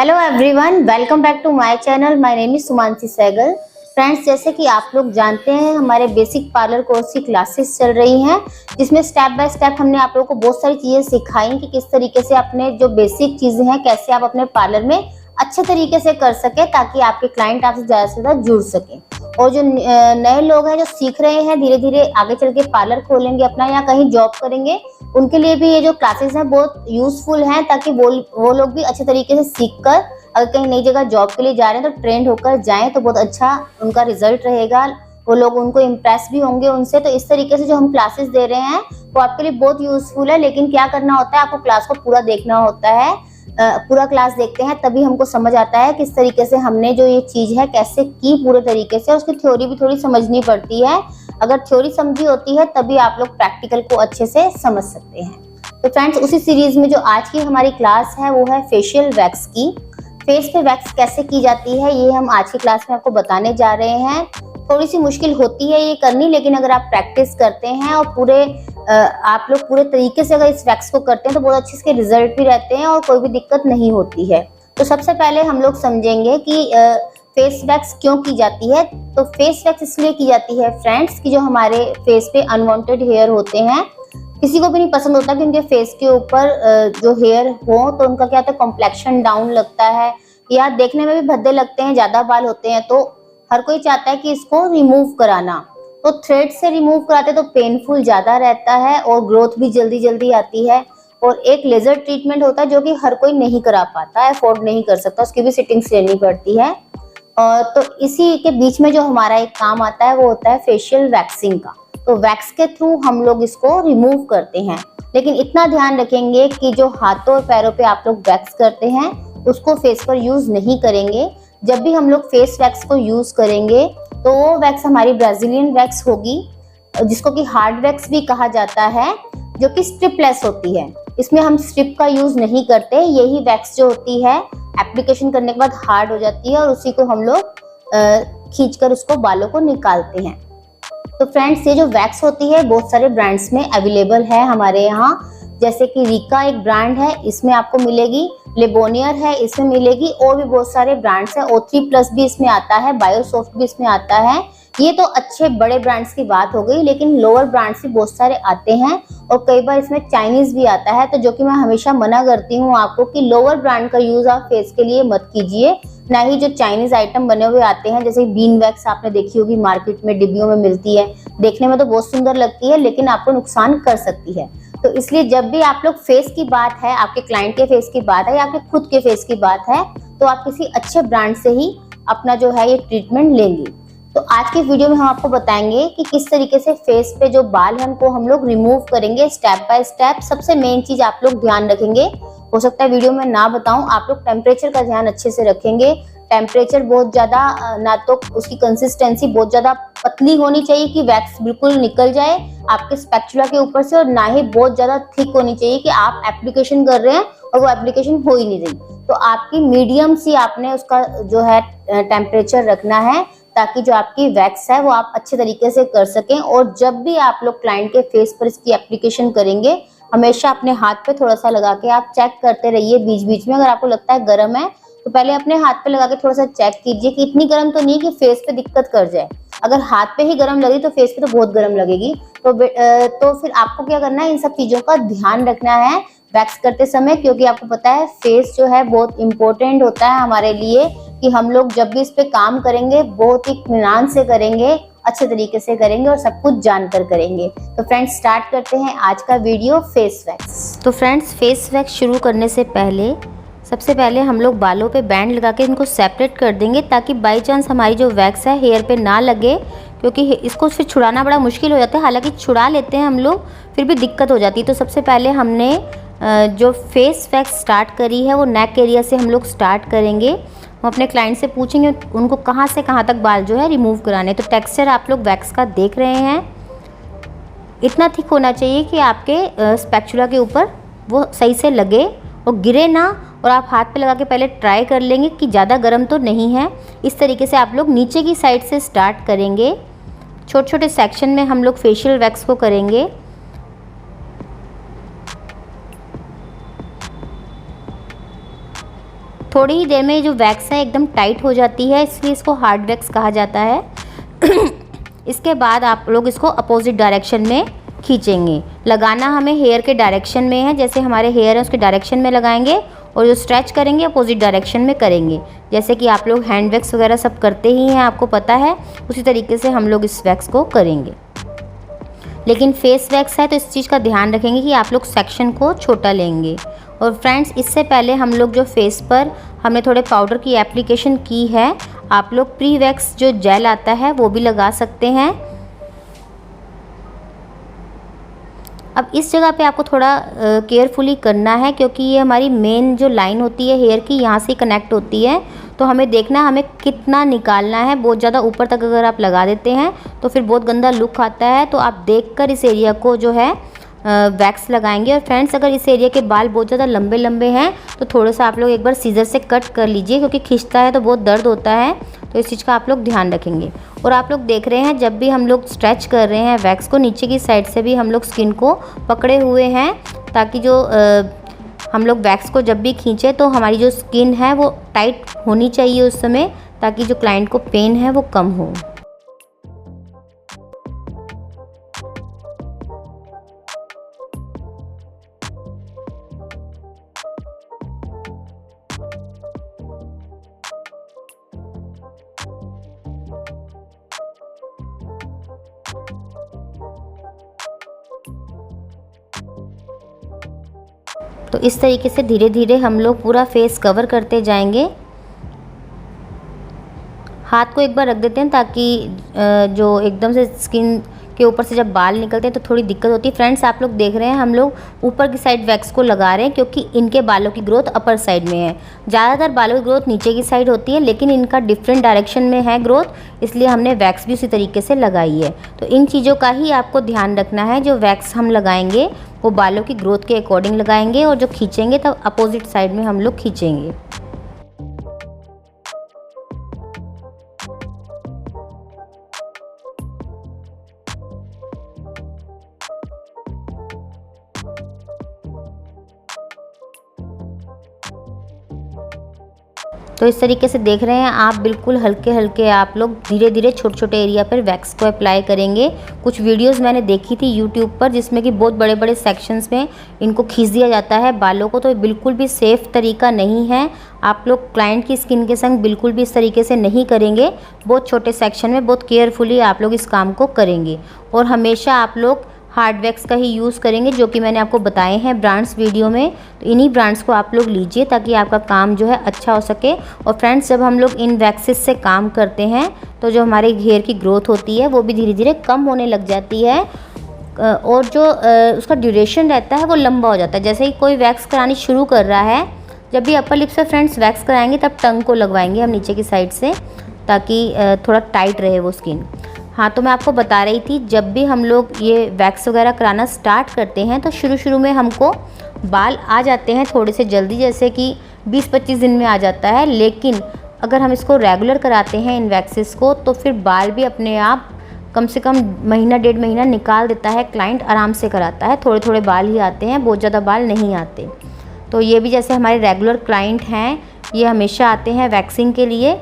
Hello everyone, welcome back to my channel. My name is Sumanshi Sehgal. Friends, जैसे कि आप लोग जानते हैं, हमारे बेसिक पार्लर कोर्स की क्लासेस चल रही हैं, जिसमें स्टेप बाय स्टेप हमने आप लोगों को बहुत सारी चीजें सिखाई कि किस तरीके से अपने जो बेसिक चीजें हैं कैसे आप अपने पार्लर में अच्छे तरीके से कर सके, ताकि आपके क्लाइंट आपसे ज्यादा से ज्यादा जुड़ सके। और जो नए लोग हैं जो सीख रहे हैं, धीरे धीरे आगे चल के पार्लर खोलेंगे अपना या कहीं जॉब करेंगे, उनके लिए भी ये जो क्लासेस हैं बहुत यूजफुल हैं, ताकि वो लोग भी अच्छे तरीके से सीख कर अगर कहीं नई जगह जॉब के लिए जा रहे हैं तो ट्रेंड होकर जाएं तो बहुत अच्छा उनका रिजल्ट रहेगा। वो लोग उनको इम्प्रेस भी होंगे उनसे। तो इस तरीके से जो हम क्लासेस दे रहे हैं वो आपके लिए बहुत यूजफुल है। लेकिन क्या करना होता है, आपको क्लास को पूरा देखना होता है। पूरा क्लास देखते हैं तभी हमको समझ आता है किस तरीके से हमने जो ये चीज है कैसे की पूरे तरीके से। उसकी थ्योरी भी थोड़ी समझनी पड़ती है। अगर थ्योरी समझी होती है तभी आप लोग प्रैक्टिकल को अच्छे से समझ सकते हैं। तो फ्रेंड्स, उसी सीरीज में जो आज की हमारी क्लास है वो है फेशियल वैक्स की। फेस पे वैक्स कैसे की जाती है ये हम आज की क्लास में आपको बताने जा रहे हैं। थोड़ी सी मुश्किल होती है ये करनी, लेकिन अगर आप प्रैक्टिस करते हैं और आप लोग पूरे तरीके से अगर इस वैक्स को करते हैं तो बहुत अच्छे इसके रिजल्ट भी रहते हैं और कोई भी दिक्कत नहीं होती है। तो सबसे पहले हम लोग समझेंगे कि फेस वैक्स क्यों की जाती है। तो फेस वैक्स इसलिए की जाती है फ्रेंड्स कि जो हमारे फेस पे अनवांटेड हेयर होते हैं, किसी को भी नहीं पसंद होता कि उनके फेस के ऊपर जो हेयर हो तो उनका क्या होता है, कॉम्प्लेक्शन डाउन लगता है या देखने में भी भद्दे लगते हैं, ज्यादा बाल होते हैं। तो हर कोई चाहता है कि इसको रिमूव कराना। तो थ्रेड से रिमूव कराते तो पेनफुल ज्यादा रहता है और ग्रोथ भी जल्दी जल्दी आती है। और एक लेजर ट्रीटमेंट होता है जो कि हर कोई नहीं करा पाता, अफोर्ड नहीं कर सकता, उसकी भी सिटिंग्स लेनी पड़ती है। और तो इसी के बीच में जो हमारा एक काम आता है वो होता है फेशियल वैक्सिंग का। तो वैक्स के थ्रू हम लोग इसको रिमूव करते हैं। लेकिन इतना ध्यान रखेंगे कि जो हाथों और पैरों पे आप लोग वैक्स करते हैं उसको फेस पर यूज नहीं करेंगे। जब भी हम लोग फेस वैक्स को यूज करेंगे तो वो वैक्स हमारी ब्राजीलियन वैक्स होगी, जिसको कि हार्ड वैक्स भी कहा जाता है, जो कि स्ट्रिपलेस होती है। इसमें हम स्ट्रिप का यूज नहीं करते। यही वैक्स जो होती है एप्लीकेशन करने के बाद हार्ड हो जाती है और उसी को हम लोग खींचकर उसको बालों को निकालते हैं। तो फ्रेंड्स, ये जो वैक्स होती है बहुत सारे ब्रांड्स में अवेलेबल है हमारे यहाँ। जैसे कि रिका एक ब्रांड है, इसमें आपको मिलेगी। लेबोनियर है, इसमें मिलेगी। और भी बहुत सारे ब्रांड्स है। O3+ भी इसमें आता है, बायोसॉफ्ट भी इसमें आता है। ये तो अच्छे बड़े ब्रांड्स की बात हो गई, लेकिन लोअर ब्रांड्स भी बहुत सारे आते हैं और कई बार इसमें चाइनीज भी आता है। तो जो कि मैं हमेशा मना करती हूँ आपको कि लोअर ब्रांड का यूज आप फेस के लिए मत कीजिए, ना ही जो चाइनीज आइटम बने हुए आते हैं। जैसे बीन वैक्स आपने देखी होगी, मार्केट में डिब्बियों में मिलती है, देखने में तो बहुत सुंदर लगती है लेकिन आपको नुकसान कर सकती है। तो इसलिए जब भी आप लोग फेस की बात है, आपके क्लाइंट के फेस की बात है या आपके खुद के फेस की बात है, तो आप किसी अच्छे ब्रांड से ही अपना जो है ये ट्रीटमेंट लेंगे। तो आज के वीडियो में हम आपको बताएंगे कि किस तरीके से फेस पे जो बाल है उनको हम लोग रिमूव करेंगे स्टेप बाय स्टेप। सबसे मेन चीज आप लोग ध्यान रखेंगे, हो सकता है वीडियो में ना बताऊं, आप लोग टेम्परेचर का ध्यान अच्छे से रखेंगे। टेम्परेचर बहुत ज्यादा ना तो उसकी कंसिस्टेंसी बहुत ज्यादा पतली होनी चाहिए कि वैक्स बिल्कुल निकल जाए आपके स्पैचुला के ऊपर से, और ना ही बहुत ज्यादा थिक होनी चाहिए कि आप एप्लीकेशन कर रहे हैं और वो एप्लीकेशन हो ही नहीं रही। तो आपकी मीडियम सी आपने उसका जो है टेम्परेचर रखना है, ताकि जो आपकी वैक्स है वो आप अच्छे तरीके से कर सकें। और जब भी आप लोग क्लाइंट के फेस पर इसकी एप्लीकेशन करेंगे, हमेशा अपने हाथ पे थोड़ा सा लगा के आप चेक करते रहिए बीच बीच में। अगर आपको लगता है गर्म है तो पहले अपने हाथ पे लगा के थोड़ा सा चेक कीजिए कि इतनी गर्म तो नहीं कि फेस पे दिक्कत कर जाए। अगर हाथ पे ही गर्म लगी तो फेस पे तो बहुत गर्म लगेगी। तो फिर आपको क्या करना है, इन सब चीजों का ध्यान रखना है वैक्स करते समय, क्योंकि आपको पता है फेस जो है बहुत इंपॉर्टेंट होता है हमारे लिए, कि हम लोग जब भी इस पे काम करेंगे बहुत ही इत्मीनान से करेंगे, अच्छे तरीके से करेंगे और सब कुछ जानकर करेंगे। तो फ्रेंड्स, स्टार्ट करते हैं आज का वीडियो फेस वैक्स। तो फ्रेंड्स, फेस वैक्स शुरू करने से पहले सबसे पहले हम लोग बालों पे बैंड लगा के इनको सेपरेट कर देंगे, ताकि बाई चांस हमारी जो वैक्स है हेयर पे ना लगे, क्योंकि इसको फिर छुड़ाना बड़ा मुश्किल हो जाता है। हालांकि छुड़ा लेते हैं हम लोग, फिर भी दिक्कत हो जाती है। तो सबसे पहले हमने जो फेस वैक्स स्टार्ट करी है वो नेक एरिया से हम लोग स्टार्ट करेंगे। हम अपने क्लाइंट से पूछेंगे उनको कहाँ से कहाँ तक बाल जो है रिमूव कराने। तो टेक्सचर आप लोग वैक्स का देख रहे हैं, इतना थिक होना चाहिए कि आपके स्पैचुला के ऊपर वो सही से लगे और गिरे ना। और आप हाथ पे लगा के पहले ट्राई कर लेंगे कि ज़्यादा गर्म तो नहीं है। इस तरीके से आप लोग नीचे की साइड से स्टार्ट करेंगे। छोटे छोटे सेक्शन में हम लोग फेशियल वैक्स को करेंगे। थोड़ी ही देर में जो वैक्स है एकदम टाइट हो जाती है, इसलिए इसको हार्ड वैक्स कहा जाता है। इसके बाद आप लोग इसको अपोजिट डायरेक्शन में खींचेंगे। लगाना हमें हेयर के डायरेक्शन में है, जैसे हमारे हेयर है उसके डायरेक्शन में लगाएंगे, और जो स्ट्रेच करेंगे अपोजिट डायरेक्शन में करेंगे। जैसे कि आप लोग हैंड वैक्स वगैरह सब करते ही हैं, आपको पता है, उसी तरीके से हम लोग इस वैक्स को करेंगे। लेकिन फेस वैक्स है तो इस चीज़ का ध्यान रखेंगे कि आप लोग सेक्शन को छोटा लेंगे। और फ्रेंड्स, इससे पहले हम लोग जो फेस पर हमने थोड़े पाउडर की एप्लीकेशन की है, आप लोग प्री वैक्स जो जेल आता है वो भी लगा सकते हैं। अब इस जगह पे आपको थोड़ा केयरफुली करना है, क्योंकि ये हमारी मेन जो लाइन होती है हेयर की, यहाँ से कनेक्ट होती है। तो हमें देखना है हमें कितना निकालना है। बहुत ज़्यादा ऊपर तक अगर आप लगा देते हैं तो फिर बहुत गंदा लुक आता है। तो आप देखकर इस एरिया को जो है वैक्स लगाएंगे। और फ्रेंड्स, अगर इस एरिया के बाल बहुत ज़्यादा लंबे लंबे हैं तो थोड़ा सा आप लोग एक बार सीजर से कट कर लीजिए, क्योंकि खींचता है तो बहुत दर्द होता है। तो इस चीज़ का आप लोग ध्यान रखेंगे। और आप लोग देख रहे हैं जब भी हम लोग स्ट्रेच कर रहे हैं वैक्स को, नीचे की साइड से भी हम लोग स्किन को पकड़े हुए हैं, ताकि जो हम लोग वैक्स को जब भी खींचे तो हमारी जो स्किन है वो टाइट होनी चाहिए उस समय, ताकि जो क्लाइंट को पेन है वो कम हो। तो इस तरीके से धीरे धीरे हम लोग पूरा फेस कवर करते जाएंगे। हाथ को एक बार रख देते हैं ताकि जो एकदम से स्किन के ऊपर से जब बाल निकलते हैं तो थोड़ी दिक्कत होती है। फ्रेंड्स, आप लोग देख रहे हैं हम लोग ऊपर की साइड वैक्स को लगा रहे हैं, क्योंकि इनके बालों की ग्रोथ अपर साइड में है। ज़्यादातर बालों की ग्रोथ नीचे की साइड होती है, लेकिन इनका डिफरेंट डायरेक्शन में है ग्रोथ, इसलिए हमने वैक्स भी उसी तरीके से लगाई है। तो इन चीज़ों का ही आपको ध्यान रखना है। जो वैक्स हम लगाएंगे वो बालों की ग्रोथ के अकॉर्डिंग लगाएंगे, और जो खींचेंगे तब अपोजिट साइड में हम लोग खींचेंगे। तो इस तरीके से देख रहे हैं आप, बिल्कुल हल्के हल्के आप लोग धीरे धीरे छोटे छोटे एरिया पर वैक्स को अप्लाई करेंगे। कुछ वीडियोस मैंने देखी थी यूट्यूब पर, जिसमें कि बहुत बड़े बड़े सेक्शंस में इनको खींच दिया जाता है बालों को, तो ये बिल्कुल भी सेफ़ तरीका नहीं है। आप लोग क्लाइंट की स्किन के संग बिल्कुल भी इस तरीके से नहीं करेंगे। बहुत छोटे सेक्शन में बहुत केयरफुली आप लोग इस काम को करेंगे। और हमेशा आप लोग हार्ड वैक्स का ही यूज़ करेंगे, जो कि मैंने आपको बताए हैं ब्रांड्स वीडियो में। तो इन्हीं ब्रांड्स को आप लोग लीजिए, ताकि आपका काम जो है अच्छा हो सके। और फ्रेंड्स, जब हम लोग इन वैक्सेस से काम करते हैं तो जो हमारे हेयर की ग्रोथ होती है वो भी धीरे धीरे कम होने लग जाती है, और जो उसका ड्यूरेशन रहता है वो लंबा हो जाता है। जैसे ही कोई वैक्स करानी शुरू कर रहा है, जब भी अपर लिप से फ्रेंड्स वैक्स कराएंगे तब टंग को लगवाएंगे हम नीचे की साइड से, ताकि थोड़ा टाइट रहे वो स्किन। हाँ, तो मैं आपको बता रही थी, जब भी हम लोग ये वैक्स वगैरह कराना स्टार्ट करते हैं तो शुरू में हमको बाल आ जाते हैं थोड़े से जल्दी, जैसे कि 20-25 दिन में आ जाता है। लेकिन अगर हम इसको रेगुलर कराते हैं इन वैक्सेस को, तो फिर बाल भी अपने आप कम से कम महीना 1.5 महीना निकाल देता है। क्लाइंट आराम से कराता है, थोड़े थोड़े बाल ही आते हैं, बहुत ज़्यादा बाल नहीं आते। तो ये भी जैसे हमारे रेगुलर क्लाइंट हैं, ये हमेशा आते हैं वैक्सिंग के लिए।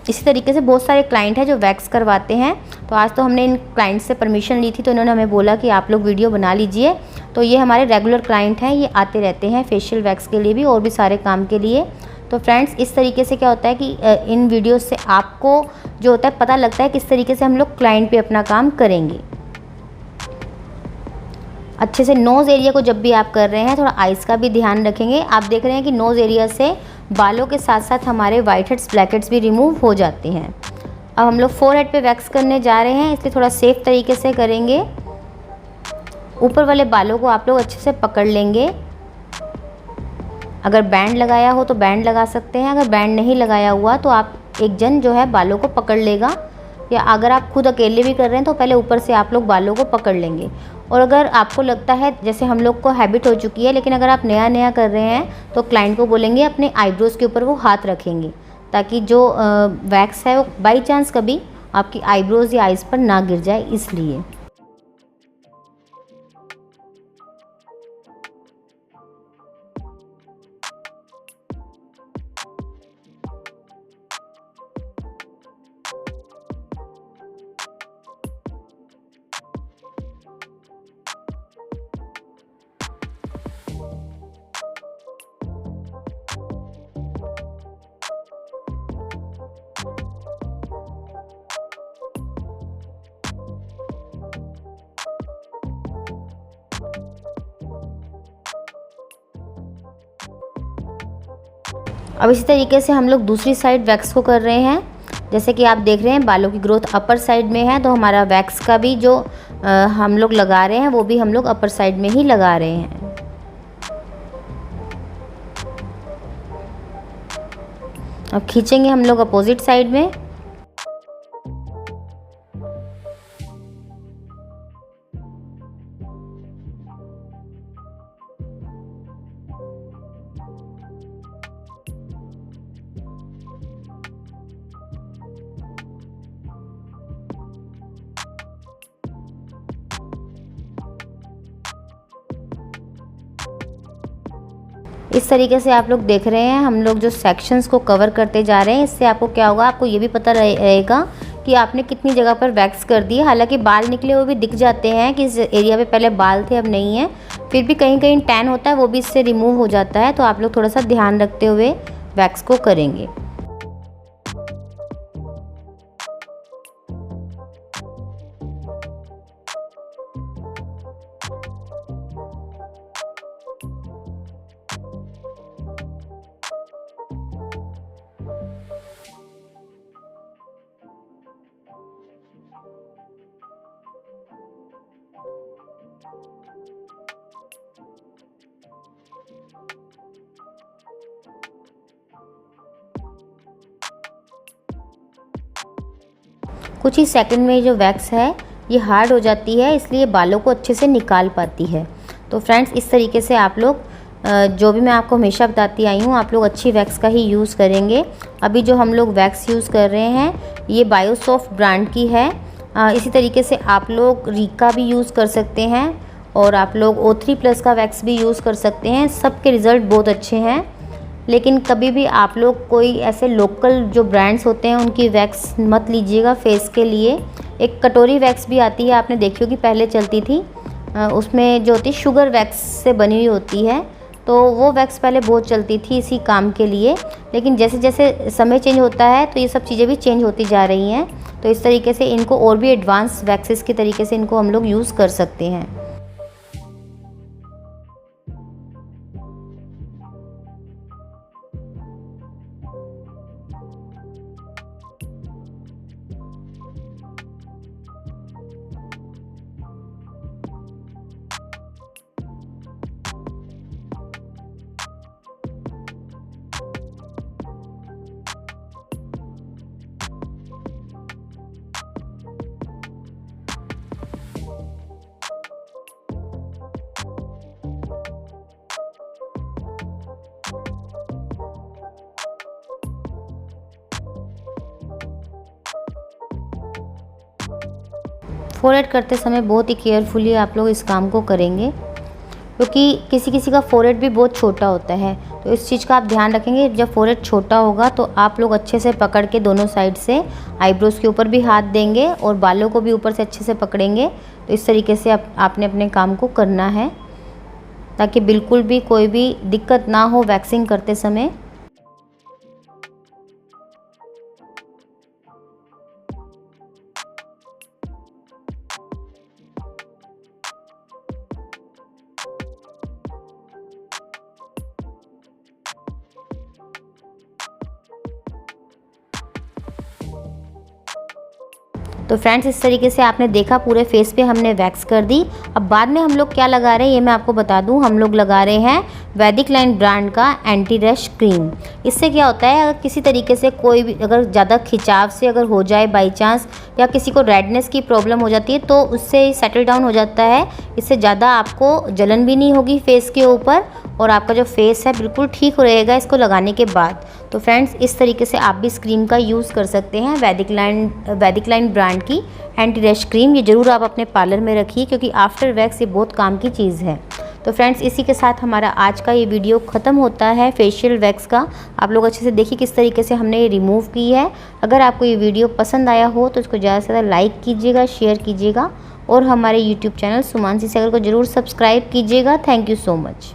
इसी तरीके से बहुत सारे क्लाइंट हैं जो वैक्स करवाते हैं। तो आज तो हमने इन क्लाइंट से परमिशन ली थी, तो इन्होंने हमें बोला कि आप लोग वीडियो बना लीजिए। तो ये हमारे रेगुलर क्लाइंट हैं, ये आते रहते हैं फेशियल वैक्स के लिए भी और भी सारे काम के लिए। तो फ्रेंड्स, इस तरीके से क्या होता है कि इन वीडियोस से आपको जो होता है पता लगता है किस तरीके से हम लोग क्लाइंट पे अपना काम करेंगे। अच्छे से नोज़ एरिया को जब भी आप कर रहे हैं थोड़ा आइज़ का भी ध्यान रखेंगे। आप देख रहे हैं कि नोज़ एरिया से बालों के साथ साथ हमारे वाइट हेड्स ब्लैक हेड्स भी रिमूव हो जाते हैं। अब हम लोग फोरहेड पे वैक्स करने जा रहे हैं, इसलिए थोड़ा सेफ तरीके से करेंगे। ऊपर वाले बालों को आप लोग अच्छे से पकड़ लेंगे। अगर बैंड लगाया हो तो बैंड लगा सकते हैं, अगर बैंड नहीं लगाया हुआ तो आप एक जन जो है बालों को पकड़ लेगा, या अगर आप खुद अकेले भी कर रहे हैं तो पहले ऊपर से आप लोग बालों को पकड़ लेंगे। और अगर आपको लगता है, जैसे हम लोग को हैबिट हो चुकी है, लेकिन अगर आप नया नया कर रहे हैं तो क्लाइंट को बोलेंगे अपने आईब्रोज़ के ऊपर वो हाथ रखेंगे, ताकि जो वैक्स है वो बाई चांस कभी आपकी आईब्रोज़ या आइज़ पर ना गिर जाए, इसलिए। अब इसी तरीके से हम लोग दूसरी साइड वैक्स को कर रहे हैं। जैसे कि आप देख रहे हैं बालों की ग्रोथ अपर साइड में है, तो हमारा वैक्स का भी जो हम लोग लगा रहे हैं वो भी हम लोग अपर साइड में ही लगा रहे हैं। अब खींचेंगे हम लोग अपोजिट साइड में। इस तरीके से आप लोग देख रहे हैं हम लोग जो सेक्शंस को कवर करते जा रहे हैं। इससे आपको क्या होगा, आपको ये भी पता रहेगा कि आपने कितनी जगह पर वैक्स कर दी है। हालांकि बाल निकले हुए भी दिख जाते हैं कि इस एरिया पे पहले बाल थे अब नहीं है, फिर भी कहीं कहीं टैन होता है वो भी इससे रिमूव हो जाता है। तो आप लोग थोड़ा सा ध्यान रखते हुए वैक्स को करेंगे। कुछ ही सेकंड में जो वैक्स है ये हार्ड हो जाती है, इसलिए बालों को अच्छे से निकाल पाती है। तो फ्रेंड्स इस तरीके से आप लोग जो भी मैं आपको हमेशा बताती आई हूँ, आप लोग अच्छी वैक्स का ही यूज़ करेंगे। अभी जो हम लोग वैक्स यूज़ कर रहे हैं ये बायोसॉफ्ट ब्रांड की है। इसी तरीके से आप लोग रीका भी यूज़ कर सकते हैं और आप लोग O3+ का वैक्स भी यूज़ कर सकते हैं। सबके रिज़ल्ट बहुत अच्छे हैं। लेकिन कभी भी आप लोग कोई ऐसे लोकल जो ब्रांड्स होते हैं उनकी वैक्स मत लीजिएगा फेस के लिए। एक कटोरी वैक्स भी आती है, आपने देखी होगी पहले चलती थी, उसमें जो होती है शुगर वैक्स से बनी हुई होती है, तो वो वैक्स पहले बहुत चलती थी इसी काम के लिए। लेकिन जैसे जैसे समय चेंज होता है तो ये सब चीज़ें भी चेंज होती जा रही हैं। तो इस तरीके से इनको और भी एडवांस वैक्सेस के तरीके से इनको हम लोग यूज़ कर सकते हैं। फोरहेड करते समय बहुत ही केयरफुली आप लोग इस काम को करेंगे, क्योंकि किसी किसी का फोरहेड भी बहुत छोटा होता है। तो इस चीज़ का आप ध्यान रखेंगे, जब फोरहेड छोटा होगा तो आप लोग अच्छे से पकड़ के दोनों साइड से आईब्रोज़ के ऊपर भी हाथ देंगे और बालों को भी ऊपर से अच्छे से पकड़ेंगे। तो इस तरीके से आपने अपने काम को करना है ताकि बिल्कुल भी कोई भी दिक्कत ना हो वैक्सिंग करते समय। तो फ्रेंड्स इस तरीके से आपने देखा पूरे फेस पे हमने वैक्स कर दी। अब बाद में हम लोग क्या लगा रहे हैं ये मैं आपको बता दूं। हम लोग लगा रहे हैं वैदिक लाइन ब्रांड का एंटी रश क्रीम। इससे क्या होता है, अगर किसी तरीके से कोई भी अगर ज़्यादा खिंचाव से अगर हो जाए बाई चांस, या किसी को रेडनेस की प्रॉब्लम हो जाती है, तो उससे सेटल डाउन हो जाता है। इससे ज़्यादा आपको जलन भी नहीं होगी फेस के ऊपर और आपका जो फेस है बिल्कुल ठीक रहेगा इसको लगाने के बाद। तो फ्रेंड्स इस तरीके से आप भी इस क्रीम का यूज़ कर सकते हैं। वैदिक लाइन ब्रांड की एंटी रश क्रीम, ये ज़रूर आप अपने पार्लर में रखिए क्योंकि आफ्टर वैक्स ये बहुत काम की चीज़ है। तो फ्रेंड्स इसी के साथ हमारा आज का ये वीडियो ख़त्म होता है फेशियल वैक्स का। आप लोग अच्छे से देखिए किस तरीके से हमने ये रिमूव की है। अगर आपको ये वीडियो पसंद आया हो तो इसको ज़्यादा से ज़्यादा लाइक कीजिएगा, शेयर कीजिएगा और हमारे यूट्यूब चैनल सुमानसी सैगल को ज़रूर सब्सक्राइब कीजिएगा। Thank you so much.